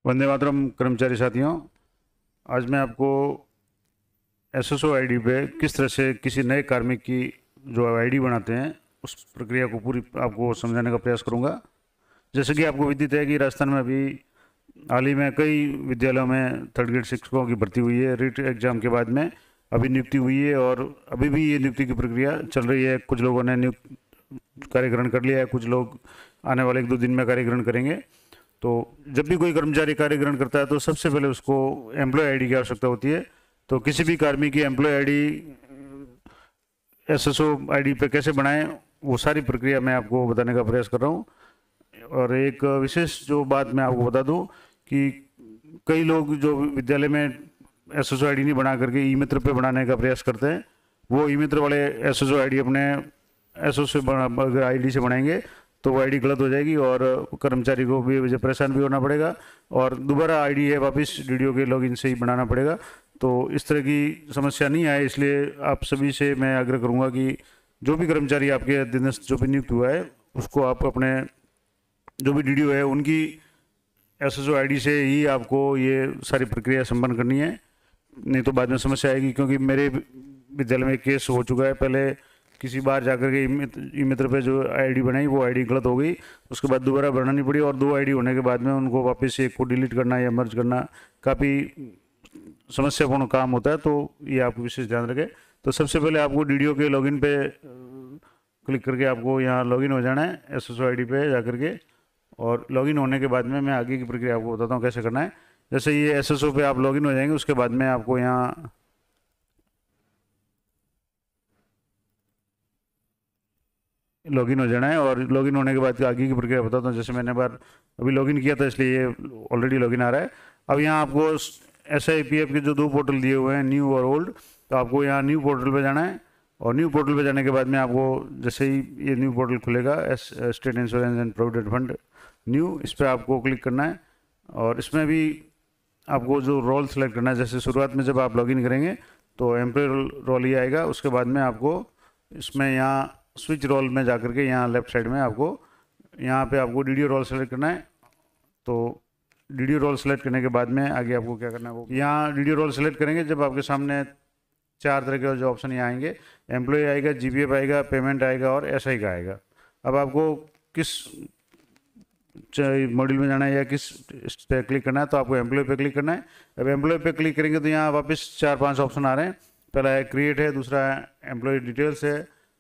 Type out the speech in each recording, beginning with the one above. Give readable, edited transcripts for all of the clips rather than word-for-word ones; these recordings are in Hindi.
वंदे मातरम कर्मचारी साथियों। आज मैं आपको एसएसओ आईडी पे किस तरह से किसी नए कार्मिक की जो आईडी बनाते हैं उस प्रक्रिया को पूरी आपको समझाने का प्रयास करूंगा। जैसे कि आपको विदित है कि राजस्थान में अभी हाल ही में कई विद्यालयों में थर्ड ग्रेड शिक्षकों की भर्ती हुई है। रीट एग्जाम के बाद में अभी नियुक्ति हुई है और अभी भी ये नियुक्ति की प्रक्रिया चल रही है। कुछ लोगों ने नियुक्त कार्य ग्रहण कर लिया है, कुछ लोग आने वाले 1-2 दिन में कार्य ग्रहण करेंगे। तो जब भी कोई कर्मचारी कार्य ग्रहण करता है तो सबसे पहले उसको एम्प्लॉय आईडी की आवश्यकता होती है। तो किसी भी कार्मिक की एम्प्लॉय आईडी एसएसओ आईडी पे कैसे बनाएं, वो सारी प्रक्रिया मैं आपको बताने का प्रयास कर रहा हूँ। और एक विशेष जो बात मैं आपको बता दूं कि कई लोग जो विद्यालय में एसएसओ आईडी नहीं बना करके ई मित्र पे बनाने का प्रयास करते हैं, वो ई मित्र वाले एसएसओ आईडी अपने एसएसओ अगर आईडी से बनाएंगे तो वो आईडी गलत हो जाएगी और कर्मचारी को भी वजह परेशान भी होना पड़ेगा और दोबारा आईडी है वापस डीडीओ के लॉगिन से ही बनाना पड़ेगा। तो इस तरह की समस्या नहीं आए, इसलिए आप सभी से मैं आग्रह करूंगा कि जो भी कर्मचारी आपके अधीनस्थ जो भी नियुक्त हुआ है उसको आप अपने जो भी डीडीओ है उनकी एसएसओ आईडी से ही आपको ये सारी प्रक्रिया संपन्न करनी है, नहीं तो बाद में समस्या आएगी। क्योंकि मेरे विद्यालय में केस हो चुका है, पहले किसी बार जाकर के ई मित्र पे जो आईडी बनाई वो आईडी गलत हो गई, उसके बाद दोबारा बनानी पड़ी और 2 आईडी होने के बाद में उनको वापस एक को डिलीट करना या मर्ज करना काफ़ी समस्यापूर्ण काम होता है। तो ये आप विशेष ध्यान रखें। तो सबसे पहले आपको डीडीओ के लॉगिन पे क्लिक करके आपको यहाँ लॉगिन हो जाना है एसएसओ आईडी पे जाकर के, और लॉगिन होने के बाद में मैं आगे की प्रक्रिया आपको बताता हूँ कैसे करना है। जैसे ये एसएसओ पे आप लॉगिन हो जाएंगे, उसके बाद में आपको यहाँ लॉगिन हो जाना है और लॉगिन होने के बाद आगे की प्रक्रिया बताता हूँ। जैसे मैंने बार अभी लॉगिन किया था इसलिए ये ऑलरेडी लॉगिन आ रहा है। अब यहाँ आपको SIPF के जो 2 पोर्टल दिए हुए हैं, न्यू और ओल्ड, तो आपको यहाँ न्यू पोर्टल पे जाना है और न्यू पोर्टल पे जाने के बाद में आपको जैसे ही ये न्यू पोर्टल खुलेगा state insurance and provident fund new, इस पर आपको क्लिक करना है और इसमें भी आपको जो रोल सेलेक्ट करना है। जैसे शुरुआत में जब आप लॉगिन करेंगे तो एम्प्लॉय रोल ही आएगा, उसके बाद में आपको इसमें यहाँ स्विच रोल में जाकर के यहाँ लेफ्ट साइड में आपको यहाँ पे आपको डीडीओ रोल सेलेक्ट करना है। तो डीडीओ रोल सेलेक्ट करने के बाद में आगे आपको क्या करना है, वो यहाँ डीडीओ रोल सेलेक्ट करेंगे जब आपके सामने 4 तरह के जो ऑप्शन यहाँ आएंगे, एम्प्लॉय आएगा, जीपीएफ आएगा, पेमेंट आएगा और एसआई का आएगा। अब आपको किस मॉड्यूल में जाना है या किस इस पे क्लिक करना है, तो आपको एम्प्लॉय पे क्लिक करना है। अब एम्प्लॉय पे क्लिक करेंगे तो यहाँ वापस 4-5 ऑप्शन आ रहे हैं। पहला है क्रिएट है, दूसरा है एम्प्लॉय डिटेल्स है,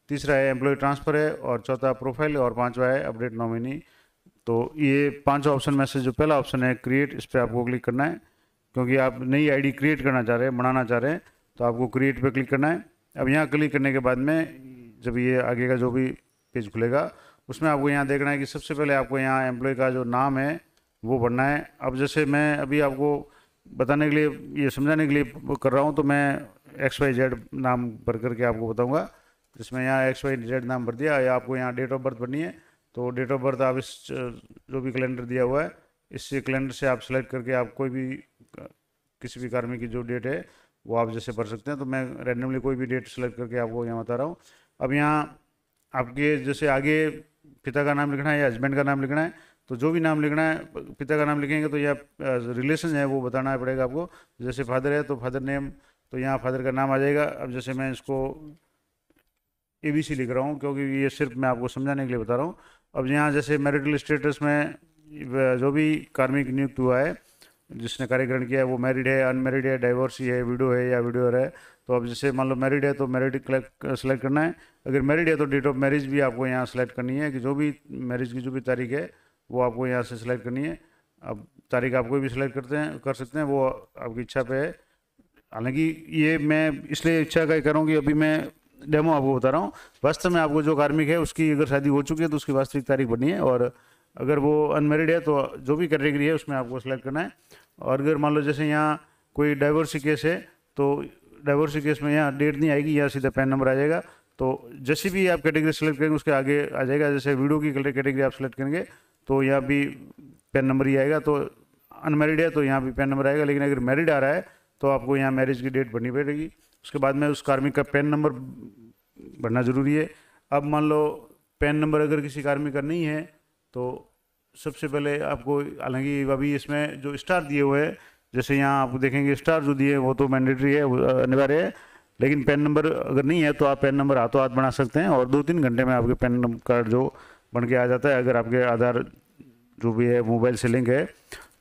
तीसरा है एम्प्लॉय ट्रांसफ़र है और चौथा प्रोफाइल और 5वां है अपडेट नॉमिनी। तो ये 5 ऑप्शन में से जो पहला ऑप्शन है क्रिएट, इस पर आपको क्लिक करना है क्योंकि आप नई आईडी क्रिएट करना चाह रहे हैं, बनाना चाह रहे हैं, तो आपको क्रिएट पे क्लिक करना है। अब यहाँ क्लिक करने के बाद में जब ये आगे का जो भी पेज खुलेगा उसमें आपको यहाँ देखना है कि सबसे पहले आपको यहाँ एम्प्लॉय का जो नाम है वो भरना है। अब जैसे मैं अभी आपको बताने के लिए, ये समझाने के लिए कर रहा हूँ, तो मैं XYZ नाम भर करके आपको बताऊँगा। जिसमें यहाँ XYZ नाम भर दिया, या आपको यहाँ डेट ऑफ बर्थ भरनी है तो डेट ऑफ बर्थ आप इस जो भी कैलेंडर दिया हुआ है इस कैलेंडर से आप सेलेक्ट करके आप कोई भी किसी भी कार्मिक की जो डेट है वो आप जैसे भर सकते हैं। तो मैं रैंडमली कोई भी डेट सेलेक्ट करके आपको यहाँ बता रहा हूँ। अब यहाँ आपके जैसे आगे पिता का नाम लिखना है या हस्बैंड का नाम लिखना है, तो जो भी नाम लिखना है, पिता का नाम लिखेंगे तो यह रिलेशन है वो बताना पड़ेगा आपको। जैसे फादर है तो फादर नेम, तो यहाँ फादर का नाम आ जाएगा। अब जैसे मैं इसको ABC लिख रहा हूँ क्योंकि ये सिर्फ मैं आपको समझाने के लिए बता रहा हूँ। अब यहाँ जैसे मैरिटल स्टेटस में जो भी कार्मिक नियुक्त हुआ है जिसने कार्य ग्रहण किया है वो मैरिड है, अनमैरिड है, डाइवोर्सी है, विडो है या विडोअर है। तो अब जैसे मान लो मैरिड है तो मैरिड सेलेक्ट करना है। अगर मैरिड है तो डेट ऑफ मैरिज भी आपको यहाँ सेलेक्ट करनी है कि जो भी मैरिज की जो भी तारीख है वो आपको यहाँ से सिलेक्ट करनी है। अब तारीख आप कोई भी सिलेक्ट कर सकते हैं, वो आपकी इच्छा पे है। हालांकि ये मैं इसलिए इच्छा का ही कर रहा हूँ कि अभी मैं डेमो आपको बता रहा हूँ। वास्तव में आपको जो कार्मिक है उसकी अगर शादी हो चुकी है तो उसकी वास्तविक तारीख भरनी है, और अगर वो अनमेरिड है तो जो भी कैटेगरी है उसमें आपको सेलेक्ट करना है। और अगर मान लो जैसे यहाँ कोई डाइवोर्सी केस है तो डाइवोर्सी केस में यहाँ डेट नहीं आएगी, यहाँ सीधा पैन नंबर आ जाएगा। तो जैसी भी आप कैटेगरी सेलेक्ट करेंगे उसके आगे आ जाएगा। जैसे विडो की कैटेगरी आप सेलेक्ट करेंगे तो यहाँ भी पैन नंबर ही आएगा। तो अनमेरिड है तो यहाँ भी पैन नंबर आएगा, लेकिन अगर मैरिड आ रहा है तो आपको यहाँ मैरिज की डेट भरनी पड़ेगी। उसके बाद में उस कार्मिक का पैन नंबर भरना ज़रूरी है। अब मान लो पैन नंबर अगर किसी कार्मिक का नहीं है तो सबसे पहले आपको, हालांकि अभी इसमें जो स्टार दिए हुए हैं, जैसे यहाँ आप देखेंगे स्टार जो दिए हैं वो तो मैंडेटरी है, वो अनिवार्य है, लेकिन पैन नंबर अगर नहीं है तो आप पैन नंबर हाथों हाथ बना सकते हैं और 2-3 घंटे में आपके पैन कार्ड जो बन के आ जाता है, अगर आपके आधार जो भी है मोबाइल से लिंक है।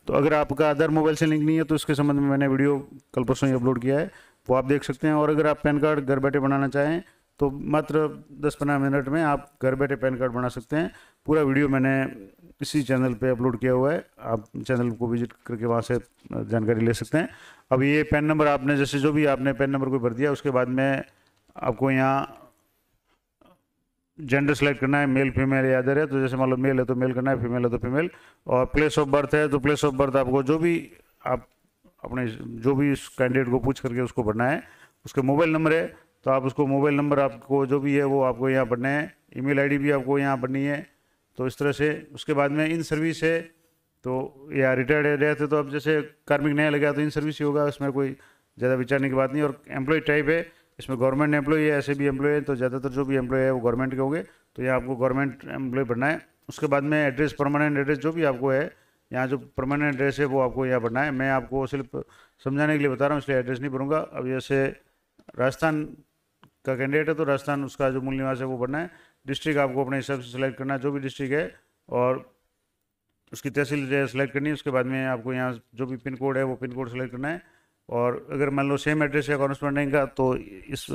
तो अगर आपका आधार मोबाइल से लिंक नहीं है तो इसके संबंध में मैंने वीडियो कल परसों ही अपलोड किया है, वो आप देख सकते हैं। और अगर आप पैन कार्ड घर बैठे बनाना चाहें तो मात्र 10-15 मिनट में आप घर बैठे पैन कार्ड बना सकते हैं। पूरा वीडियो मैंने इसी चैनल पे अपलोड किया हुआ है, आप चैनल को विजिट करके वहाँ से जानकारी ले सकते हैं। अब ये पैन नंबर आपने जैसे जो भी आपने पैन नंबर को भर दिया, उसके बाद में आपको यहाँ जेंडर सेलेक्ट करना है, मेल फीमेल या अदर है, तो जैसे मान लो मेल है तो मेल करना है, फीमेल है तो फीमेल। और प्लेस ऑफ बर्थ है तो प्लेस ऑफ बर्थ आपको जो भी आप अपने जो भी इस कैंडिडेट को पूछ करके उसको भरना है। उसके मोबाइल नंबर है तो आप उसको मोबाइल नंबर आपको जो भी है वो आपको यहाँ भरना है। ईमेल आईडी भी आपको यहाँ भरनी है। तो इस तरह से उसके बाद में इन सर्विस है तो या रिटायर्ड है तो अब जैसे कार्मिक नया लगा तो इन सर्विस ही होगा, उसमें कोई ज़्यादा विचारने की बात नहीं। और एम्प्लॉय टाइप है, इसमें गवर्नमेंट एम्प्लॉय है, ऐसे भी एम्प्लॉय है, तो ज़्यादातर जो भी एम्प्लॉय है वो गवर्नमेंट के होंगे, तो यहाँ आपको गवर्नमेंट एम्प्लॉय भरना है। उसके बाद में एड्रेस, परमानेंट एड्रेस जो भी आपको है, यहाँ जो परमानेंट एड्रेस है वो आपको यहाँ भरना है। मैं आपको सिर्फ समझाने के लिए बता रहा हूँ, इसलिए एड्रेस नहीं भरूँगा। अब जैसे राजस्थान का कैंडिडेट है तो राजस्थान उसका जो मूल निवास है वो भरना है। डिस्ट्रिक्ट आपको अपने हिसाब से सिलेक्ट करना है, जो भी डिस्ट्रिक्ट है, और उसकी तहसील सेलेक्ट करनी है। उसके बाद में आपको यहाँ जो भी पिन कोड है वो पिन कोड सेलेक्ट करना है। और अगर मान लो सेम एड्रेस है कॉरेस्पॉन्डिंग का तो इस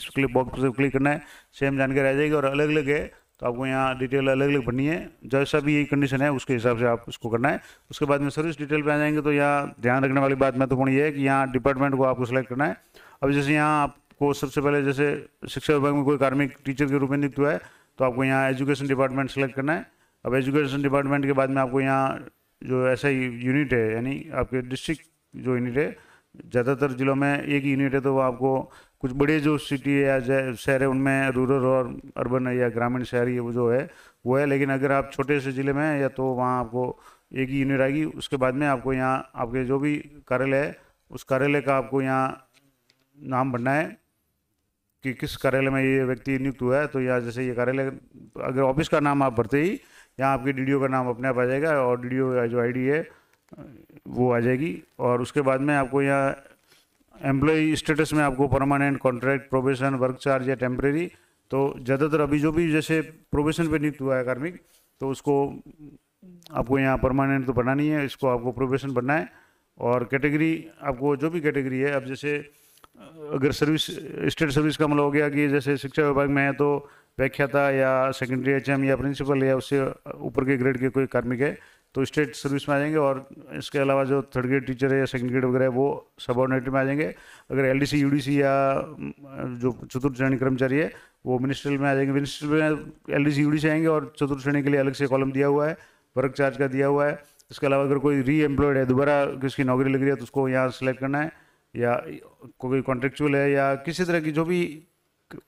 क्लिक बॉक्स पर क्लिक करना है, सेम जानकारी आ जाएगी। और अलग अलग है तो आपको यहाँ डिटेल अलग अलग भरनी है, जैसा भी यही कंडीशन है उसके हिसाब से आप उसको करना है। उसके बाद में सर्विस डिटेल पे आ जाएंगे तो यहाँ ध्यान रखने वाली बात महत्वपूर्ण ये है कि यहाँ डिपार्टमेंट को आपको सेलेक्ट करना है। अब जैसे यहाँ आपको सबसे पहले जैसे शिक्षा विभाग में कोई कार्मिक टीचर के रूप में नियुक्त हुआ है तो आपको यहाँ एजुकेशन डिपार्टमेंट सेलेक्ट करना है। अब एजुकेशन डिपार्टमेंट के बाद में आपको यहाँ जो ऐसा यूनिट है, यानी आपके डिस्ट्रिक्ट जो यूनिट है, ज़्यादातर जिलों में एक ही यूनिट है, तो वो आपको कुछ बड़े जो सिटी है या शहर है उनमें रूरल और अर्बन या ग्रामीण शहरी वो जो है वो है। लेकिन अगर आप छोटे से ज़िले में या तो वहाँ आपको एक ही यूनिट आएगी। उसके बाद में आपको यहाँ आपके जो भी कार्यालय है उस कार्यालय का आपको यहाँ नाम भरना है कि किस कार्यालय में ये व्यक्ति नियुक्त हुआ है। तो यहाँ जैसे ये कार्यालय, अगर ऑफिस का नाम आप भरते ही यहाँ आपके डीडीओ का नाम अपने आप आ जाएगा और डीडीओ जो आईडी है वो आ जाएगी। और उसके बाद में आपको यहाँ एम्प्लॉय स्टेटस में आपको permanent, contract, probation, work charge या टेम्परेरी, तो ज़्यादातर अभी जो भी जैसे प्रोबेशन पे नियुक्त हुआ है कार्मिक तो उसको आपको यहाँ परमानेंट तो भरना नहीं है, इसको आपको प्रोबेशन भरना है। और कैटेगरी आपको जो भी कैटेगरी है, अब जैसे अगर सर्विस स्टेट सर्विस का मतलब हो गया कि जैसे शिक्षा विभाग में है तो व्याख्याता या सेकेंडरी एचएम या प्रिंसिपल या उससे ऊपर के ग्रेड के कोई कार्मिक है तो स्टेट सर्विस में आ जाएंगे। और इसके अलावा जो थर्ड ग्रेड टीचर है या सेकंड ग्रेड वगैरह है वो सबऑर्डिनेट में आ जाएंगे। अगर एलडीसी, यूडीसी या जो चतुर्थ श्रेणी कर्मचारी है वो मिनिस्ट्रियल में आ जाएंगे। मिनिस्ट्रियल में एलडीसी, यूडीसी आएंगे और चतुर्थ श्रेणी के लिए अलग से कॉलम दिया हुआ है, वर्क चार्ज का दिया हुआ है। इसके अलावा अगर कोई री एम्प्लॉयड है, दोबारा किसकी नौकरी लग रही है तो उसको यहाँ सेलेक्ट करना है, या कोई कॉन्ट्रेक्चुअल है या किसी तरह की जो भी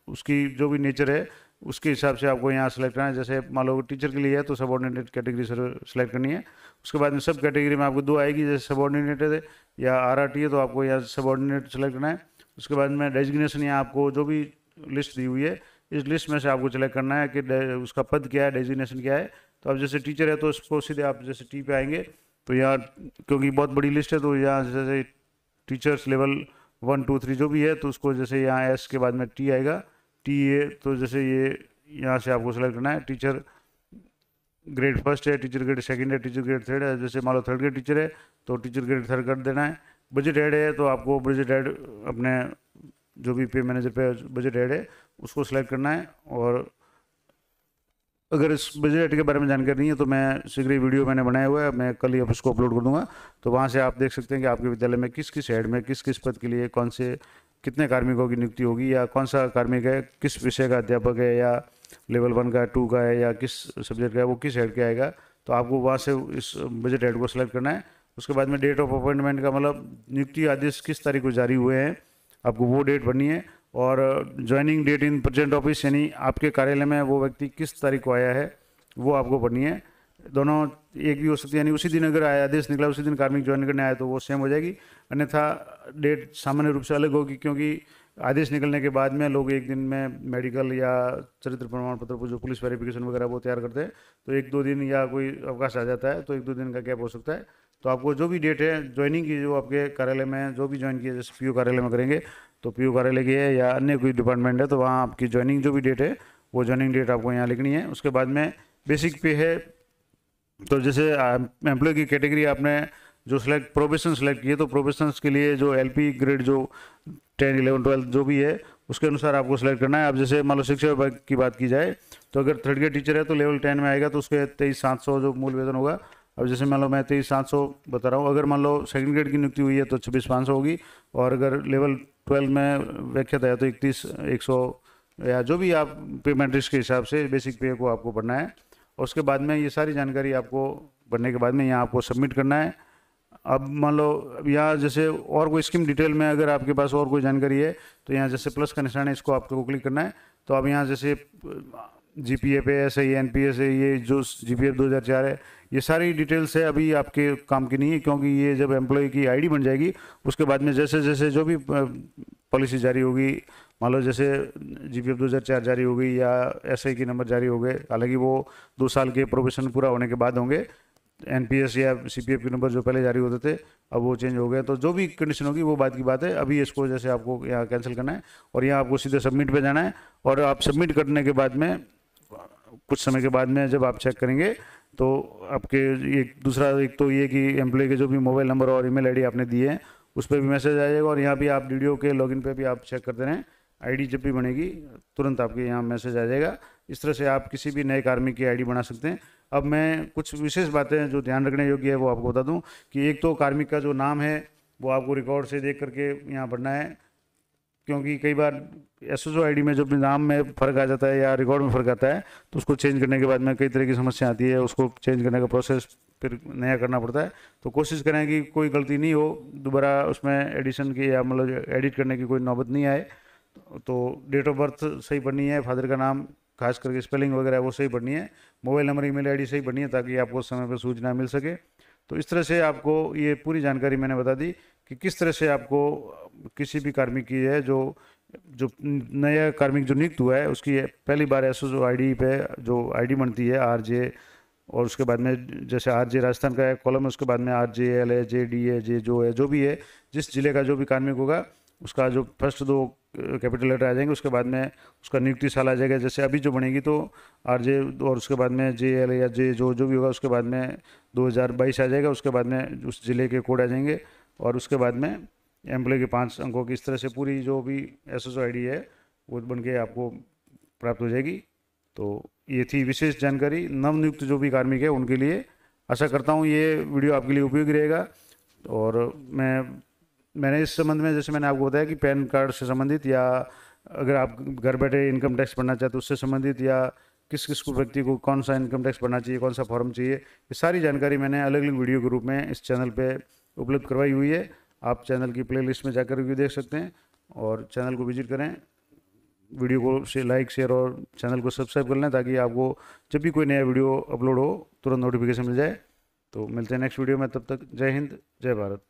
उसकी जो भी नेचर है उसके हिसाब से आपको यहाँ सेलेक्ट करना है। जैसे मान लो टीचर के लिए है तो सबऑर्डिनेट कैटेगरी सेलेक्ट करनी है। उसके बाद में सब कैटेगरी में आपको 2 आएगी, जैसे सबऑर्डिनेट है या आरआरटी है तो आपको यहाँ सबऑर्डिनेट सेलेक्ट करना है। उसके बाद में डेजिग्नेशन, यहाँ आपको जो भी लिस्ट दी हुई है इस लिस्ट में से आपको सेलेक्ट करना है कि उसका पद क्या है, डेजिग्नेशन क्या है। तो अब जैसे टीचर है तो उसको सीधे आप जैसे टी पे आएंगे तो यहाँ क्योंकि बहुत बड़ी लिस्ट है तो यहाँ जैसे टीचर्स लेवल 1, 2, 3 जो भी है तो उसको जैसे यहाँ एस के बाद में टी आएगा, टी ए, तो जैसे ये यहाँ से आपको सेलेक्ट करना है। टीचर ग्रेड फर्स्ट है, टीचर ग्रेड सेकंड है, टीचर ग्रेड थर्ड है। जैसे मान लो थर्ड ग्रेड टीचर है तो टीचर ग्रेड थर्ड कर देना है। बजट हेड है तो आपको बजट हेड अपने जो भी पे मैनेजर पे बजट हेड है उसको सेलेक्ट करना है। और अगर इस बजट के बारे में जानकारी नहीं है तो मैं शीघ्र ही वीडियो मैंने बनाया हुआ है, मैं कल ही उसको अपलोड कर दूंगा, तो वहाँ से आप देख सकते हैं कि आपके विद्यालय में किस किस हेड में किस किस पद के लिए कौन से कितने कार्मिकों की नियुक्ति होगी, या कौन सा कार्मिक है, किस विषय का अध्यापक है, या लेवल 1 का, 2 का है, या किस सब्जेक्ट का है, वो किस हेड के आएगा। तो आपको वहाँ से इस बजट हेड को सेलेक्ट करना है। उसके बाद में डेट ऑफ अपॉइंटमेंट का मतलब नियुक्ति आदेश किस तारीख को जारी हुए हैं आपको वो डेट भरनी है। और joining date in present office, यानी आपके कार्यालय में वो व्यक्ति किस तारीख को आया है वो आपको भरनी है। दोनों एक भी हो सकती है, यानी उसी दिन अगर आदेश निकला उसी दिन कार्मिक ज्वाइन करने आया तो वो सेम हो जाएगी, अन्यथा डेट सामान्य रूप से अलग होगी, क्योंकि आदेश निकलने के बाद में लोग एक दिन में मेडिकल या चरित्र प्रमाण पत्र को जो पुलिस वेरिफिकेशन वगैरह वो तैयार करते हैं, तो 1-2 दिन या कोई अवकाश आ जाता है, तो 1-2 दिन का गैप हो सकता है। तो आपको जो भी डेट है ज्वाइनिंग की, जो आपके कार्यालय में जो भी ज्वाइन किया, जैसे पीओ कार्यालय में करेंगे तो पीओ कार्यालय की है, या अन्य कोई डिपार्टमेंट है तो वहाँ आपकी ज्वाइनिंग जो भी डेट है वो ज्वाइनिंग डेट आपको यहाँ लिखनी है। उसके बाद में बेसिक पे है, तो जैसे एम्प्लॉय की कैटेगरी आपने जो प्रोबेशन सेलेक्ट किए, तो प्रोबेशंस के लिए जो एलपी ग्रेड जो 10, 11, 12 जो भी है उसके अनुसार आपको सेलेक्ट करना है। अब जैसे मान लो शिक्षा विभाग की बात की जाए तो अगर 3rd ग्रेड टीचर है तो लेवल 10 में आएगा, तो उसके 23,700 जो मूल वेतन होगा। अब जैसे मान लो मैं 23,700 बता रहा हूँ, अगर मान लो 2nd ग्रेड की नियुक्ति हुई है तो 26,500 होगी, और अगर लेवल 12 में व्याख्यात है तो 31,100, या जो भी आप पे मैट्रिक्स के हिसाब से बेसिक पे को आपको भरना है। और उसके बाद में ये सारी जानकारी आपको भरने के बाद में यहाँ आपको सबमिट करना है। अब मान लो यहाँ जैसे और कोई स्कीम डिटेल में अगर आपके पास और कोई जानकारी है तो यहाँ जैसे प्लस का निशान है, इसको आपको क्लिक करना है। तो अब यहाँ जैसे जीपीएफ है, एस आई एनपीएस है, ये जो जीपीएफ 2004 है, ये सारी डिटेल्स है, अभी आपके काम की नहीं है, क्योंकि ये जब एम्प्लॉय की आईडी बन जाएगी उसके बाद में जैसे जैसे जो भी पॉलिसी जारी होगी, मान लो जैसे जीपीएफ 2004 जारी हो गई या एसआई की नंबर जारी हो गए, हालांकि वो 2 साल के प्रोबेशन पूरा होने के बाद होंगे। एनपीएस या सीपीएफ के नंबर जो पहले जारी होते थे अब वो चेंज हो गए, तो जो भी कंडीशन होगी वो बात की बात है। अभी इसको जैसे आपको यहाँ कैंसिल करना है और यहाँ आपको सीधे सबमिट पे जाना है, और आप सबमिट करने के बाद में कुछ समय के बाद में जब आप चेक करेंगे तो आपके एक दूसरा, एक तो ये कि एम्प्लॉय के जो भी मोबाइल नंबर और ईमेल आईडी आपने दिए हैं उस पर भी मैसेज आ जाएगा, और यहाँ भी आप डीडीओ के लॉगिन पे भी आप चेक करते रहें, आईडी जब भी बनेगी तुरंत आपके यहाँ मैसेज आ जाएगा। इस तरह से आप किसी भी नए कार्मिक की आईडी बना सकते हैं। अब मैं कुछ विशेष बातें जो ध्यान रखने योग्य है वो आपको बता दूं कि एक तो कार्मिक का जो नाम है वो आपको रिकॉर्ड से देख करके यहाँ भरना है, क्योंकि कई बार एसएसओ आईडी में जब नाम में फ़र्क आ जाता है या रिकॉर्ड में फ़र्क आता है तो उसको चेंज करने के बाद में कई तरह की समस्या आती है, उसको चेंज करने का प्रोसेस फिर नया करना पड़ता है। तो कोशिश करें कि कोई गलती नहीं हो, दोबारा उसमें एडिशन की या मतलब एडिट करने की कोई नौबत नहीं आए। तो डेट ऑफ बर्थ सही पढ़नी है, फादर का नाम खास करके स्पेलिंग वगैरह वो सही पढ़नी है, मोबाइल नंबर ईमेल आईडी सही पढ़नी है ताकि आपको समय पर सूचना मिल सके। तो इस तरह से आपको ये पूरी जानकारी मैंने बता दी कि किस तरह से आपको किसी भी कार्मिक की है जो नया कार्मिक जो नियुक्त हुआ है उसकी पहली बार एसएसओ आईडी पे जो आईडी बनती है आरजे, और उसके बाद में जैसे आरजे राजस्थान का कॉलम है, उसके बाद में आरजे एल है, जे डी है, जे जो है, जो भी है, जिस जिले का जो भी कार्मिक होगा उसका जो फर्स्ट 2 कैपिटल लेटर आ जाएंगे, उसके बाद में उसका नियुक्ति साल आ जाएगा। जैसे अभी जो बनेगी तो आरजे और उसके बाद में जे एल या जे जो भी होगा, उसके बाद में 2022 आ जाएगा, उसके बाद में उस जिले के कोड आ जाएंगे, और उसके बाद में एम्प्लॉय के 5 अंकों की इस तरह से पूरी जो भी एसएसओ आईडी है वो बन के आपको प्राप्त हो जाएगी। तो ये थी विशेष जानकारी नवनियुक्त जो भी कार्मिक है उनके लिए। आशा करता हूँ ये वीडियो आपके लिए उपयोगी रहेगा। और मैंने इस संबंध में जैसे मैंने आपको बताया कि पैन कार्ड से संबंधित, या अगर आप घर बैठे इनकम टैक्स भरना चाहते हो उससे संबंधित, या किस किस को व्यक्ति को कौन सा इनकम टैक्स भरना चाहिए, कौन सा फॉर्म चाहिए, ये सारी जानकारी मैंने अलग अलग वीडियो के रूप में इस चैनल पे उपलब्ध करवाई हुई है। आप चैनल की प्लेलिस्ट में जाकर भी देख सकते हैं, और चैनल को विजिट करें, वीडियो को लाइक शेयर और चैनल को सब्सक्राइब कर लें ताकि आपको जब भी कोई नया वीडियो अपलोड हो तुरंत नोटिफिकेशन मिल जाए। तो मिलते हैं नेक्स्ट वीडियो में, तब तक जय हिंद, जय भारत।